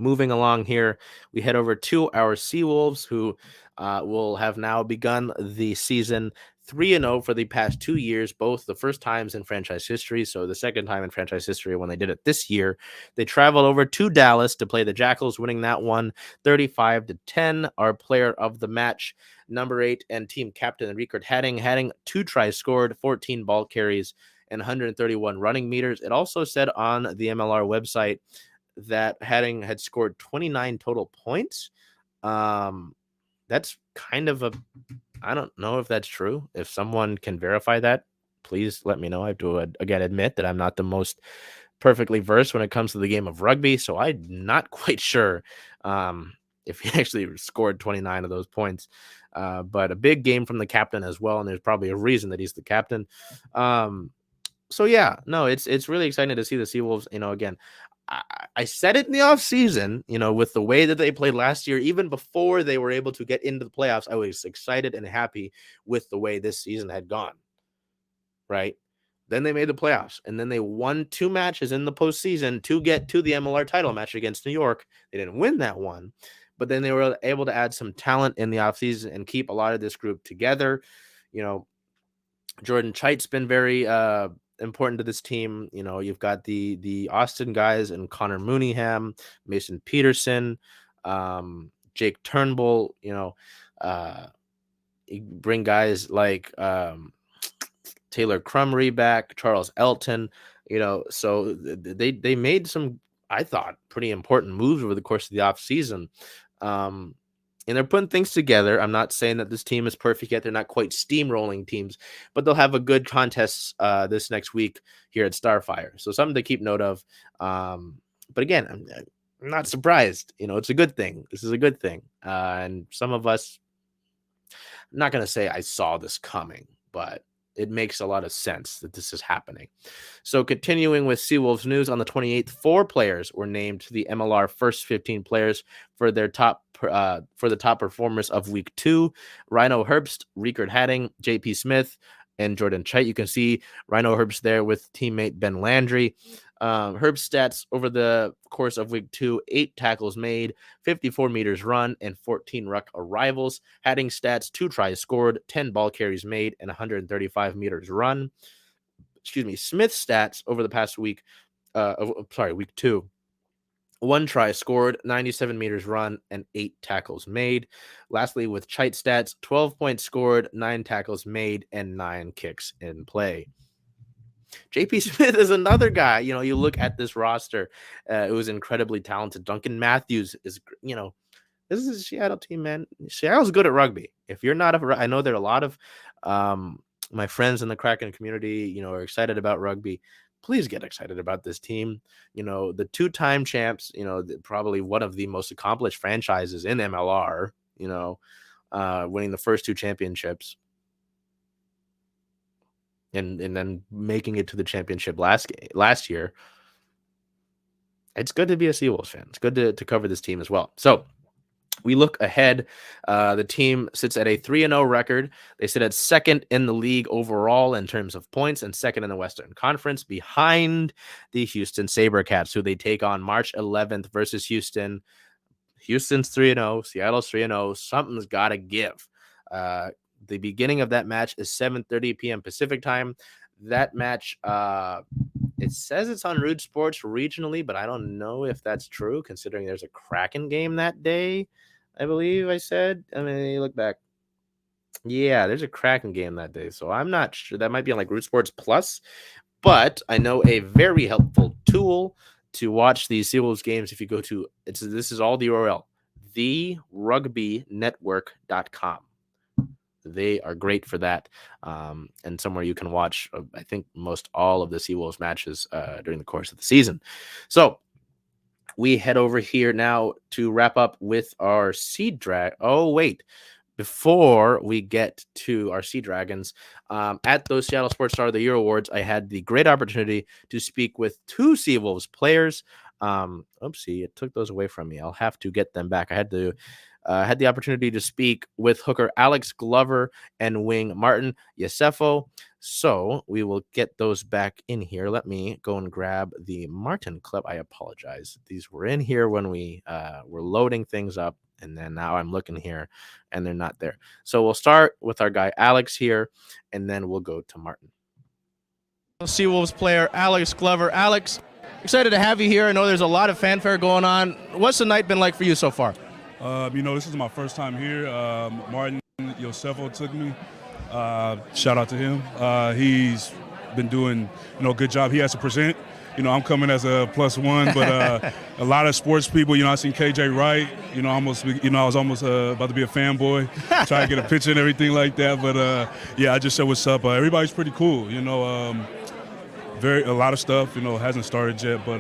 Moving along here, we head over to our Seawolves, who will have now begun the season 3-0 for the past 2 years, both the first times in franchise history. So the second time in franchise history when they did it this year. They traveled over to Dallas to play the Jackals, winning that one 35-10. Our player of the match, number 8 and team captain Rickard Hatting. Hatting 2 tries scored, 14 ball carries, and 131 running meters. It also said on the MLR website that Hatting had scored 29 total points. That's kind of I don't know if that's true. If someone can verify that, please let me know. I have to again admit that I'm not the most perfectly versed when it comes to the game of rugby, so I'm not quite sure if he actually scored 29 of those points. But a big game from the captain as well, and there's probably a reason that he's the captain. So yeah, no, it's really exciting to see the Seawolves. Again, I said it in the offseason, with the way that they played last year, even before they were able to get into the playoffs, I was excited and happy with the way this season had gone. Right? Then they made the playoffs, and then they won 2 matches in the postseason to get to the MLR title match against New York. They didn't win that one, but then they were able to add some talent in the offseason and keep a lot of this group together. Jordan Chait's been very important to this team. You've got the Austin guys and Connor Mooneyham, Mason Peterson, Jake Turnbull. You bring guys like Taylor Crumry back, Charles Elton. So they made some, I thought, pretty important moves over the course of the offseason. And they're putting things together. I'm not saying that this team is perfect yet. They're not quite steamrolling teams, but they'll have a good contest this next week here at Starfire. So something to keep note of. But again, I'm not surprised. It's a good thing. This is a good thing. And some of us, I'm not going to say I saw this coming, but it makes a lot of sense that this is happening. So continuing with Seawolves news, on the 28th, 4 players were named to the MLR first 15 players for their top performers of week 2. Rhino Herbst, Rickard Hatting, JP Smith, and Jordan Chait. You can see Rhino Herbst there with teammate Ben Landry. Herbst's stats over the course of week 2: 8 tackles made, 54 meters run, and 14 ruck arrivals. Hatting's stats: 2 tries scored, 10 ball carries made, and 135 meters run. Smith's stats over the past week, week 2: 1 try scored, 97 meters run, and 8 tackles made. Lastly, with Chait stats: 12 points scored, 9 tackles made, and 9 kicks in play. JP Smith is another guy. You look at this roster, it was incredibly talented. Duncan Matthews is, this is a Seattle team, man. Seattle's good at rugby. If you're not, I know there are a lot of my friends in the Kraken community, are excited about rugby. Please get excited about this team. The 2-time champs, probably one of the most accomplished franchises in MLR, winning the first 2 championships. And then making it to the championship last year. It's good to be a Seawolves fan. It's good to cover this team as well. So we look ahead. The team sits at a 3-0 record. They sit at second in the league overall in terms of points and second in the Western Conference, behind the Houston SaberCats, who they take on March 11th versus Houston. Houston's 3-0. Seattle's 3-0. Something's got to give. The beginning of that match is 7:30 p.m. Pacific time. That match, it says it's on Root Sports regionally, but I don't know if that's true, considering there's a Kraken game that day, I believe I said. I mean, you look back. Yeah, there's a Kraken game that day, so I'm not sure. That might be on like Root Sports Plus, but I know a very helpful tool to watch these Seawolves games. If you go to, this is all the URL, therugbynetwork.com. They are great for that, and somewhere you can watch, I think, most all of the Seawolves matches during the course of the season. So we head over here now to wrap up with our Sea Drag. Oh, wait. Before we get to our Sea Dragons, at those Seattle Sports Star of the Year Awards, I had the great opportunity to speak with 2 Seawolves players. Oopsie, it took those away from me. I'll have to get them back. I had to had the opportunity to speak with hooker Alex Glover and wing Martin Yesefo. So we will get those back in here. Let me go and grab the Martin clip. I apologize. These were in here when we were loading things up, and then now I'm looking here and they're not there. So we'll start with our guy Alex here, and then we'll go to Martin. Seawolves player Alex Glover. Alex, excited to have you here. I know there's a lot of fanfare going on. What's the night been like for you so far? This is my first time here. Martin Yosefo took me. Shout out to him. He's been doing a good job. He has to present. I'm coming as a +1, but a lot of sports people. I seen KJ Wright. I was almost about to be a fanboy, trying to get a picture and everything like that. But I just said what's up. Everybody's pretty cool. A lot of stuff. Hasn't started yet, but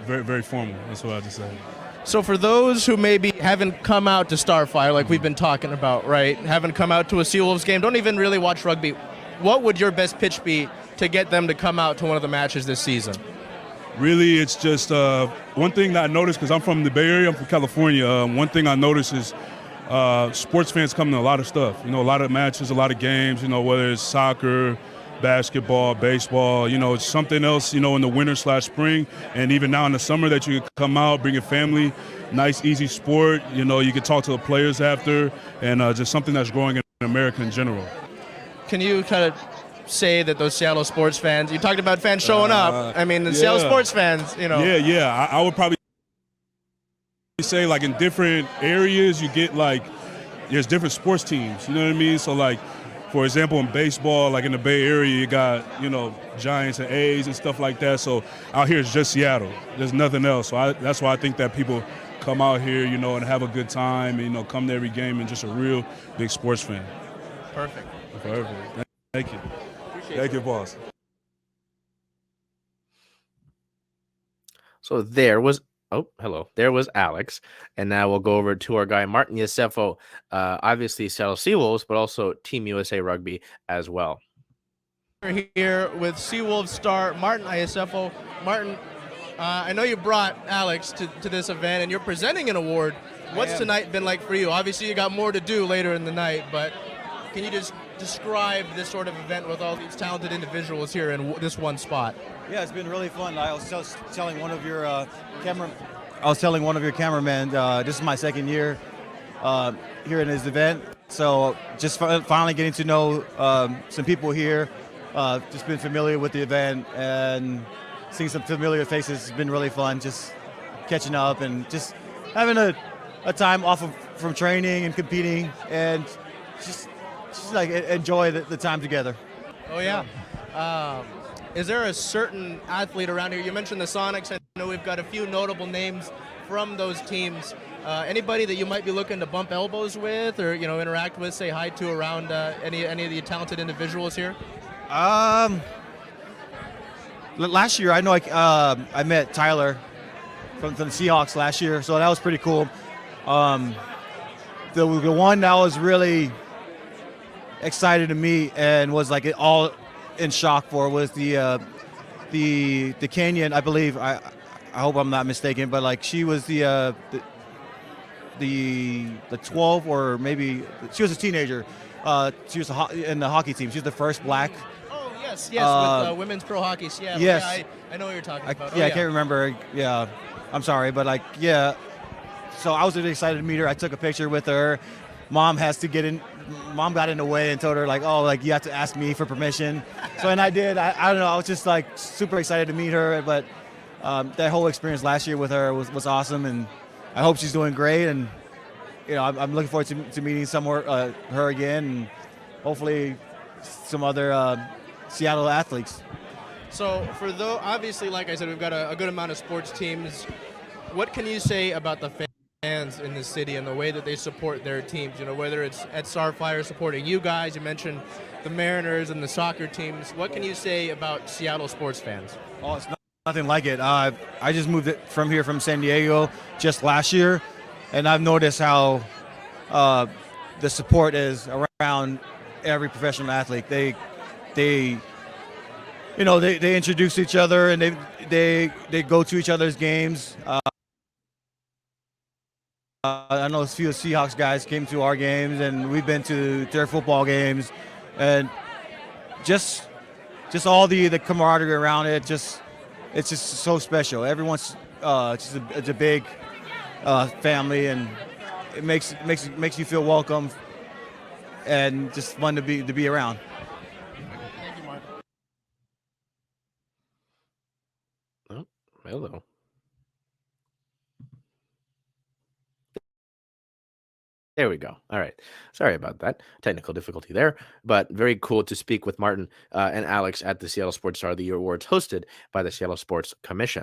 very very formal. That's what I just said. So for those who maybe haven't come out to Starfire, like we've been talking about, right? Haven't come out to a Seawolves game, don't even really watch rugby. What would your best pitch be to get them to come out to one of the matches this season? Really, it's just one thing that I noticed, because I'm from the Bay Area, I'm from California. One thing I noticed is sports fans come to a lot of stuff. A lot of matches, a lot of games, whether it's soccer, basketball, baseball, it's something else, in the winter/spring, and even now in the summer that you can come out, bring your family, nice, easy sport, you can talk to the players after, and just something that's growing in America in general. Can you kind of say that those Seattle sports fans, you talked about fans showing up, the Seattle sports fans, Yeah, I would probably say, like, in different areas, you get, like, there's different sports teams, you know what I mean? So, like, for example, in baseball, like in the Bay Area, you got, Giants and A's and stuff like that. So out here it's just Seattle. There's nothing else. So that's why I think that people come out here, and have a good time, and, come to every game and just a real big sports fan. Perfect. Thank you. Thank you, boss. So there was Alex. And now we'll go over to our guy, Martin Yesefo, obviously Seattle Seawolves, but also Team USA Rugby as well. We're here with Seawolves star Martin Yesefo. Martin, I know you brought Alex to this event, and you're presenting an award. What's tonight been like for you? Obviously, you got more to do later in the night, but can you just describe this sort of event with all these talented individuals here in this one spot? Yeah, it's been really fun. I was just telling one of your cameramen, this is my second year here in this event. So just finally getting to know some people here. Just been familiar with the event and seeing some familiar faces has been really fun. Just catching up and just having a time off from training and competing and just like enjoy the time together. Oh yeah. Is there a certain athlete around here? You mentioned the Sonics. I know we've got a few notable names from those teams. Anybody that you might be looking to bump elbows with or interact with, say hi to around any of the talented individuals here? Last year, I know I met Tyler from the Seahawks last year, so that was pretty cool. The one that was really excited to meet and was like all in shock for was the Kenyan, I believe. I hope I'm not mistaken, but like she was the 12 or maybe she was a teenager. She was in the hockey team. She was the first black. Oh yes, with women's pro hockey. Yeah, yes, yeah, I know what you're talking about. I can't remember. Yeah, I'm sorry, but like So I was really excited to meet her. I took a picture with her. Mom got in the way and told her you have to ask me for permission. So and I did. I don't know. I was just like super excited to meet her. But that whole experience last year with her was awesome, and I hope she's doing great. And I'm looking forward to meeting her again, and hopefully some other Seattle athletes. So obviously, like I said, we've got a good amount of sports teams. What can you say about the fans in the city and the way that they support their teams? Whether it's at Starfire supporting you guys, you mentioned the Mariners and the soccer teams. What can you say about Seattle sports fans? Oh, it's nothing like it. I just moved from San Diego just last year, and I've noticed how the support is around every professional athlete. They introduce each other and they go to each other's games. I know a few Seahawks guys came to our games, and we've been to their football games, and just all the camaraderie around it. It's just so special. Everyone's it's a big family, and it makes you feel welcome and just fun to be around. Oh, hello. There we go. All right. Sorry about that. Technical difficulty there, but very cool to speak with Martin and Alex at the Seattle Sports Star of the Year Awards hosted by the Seattle Sports Commission.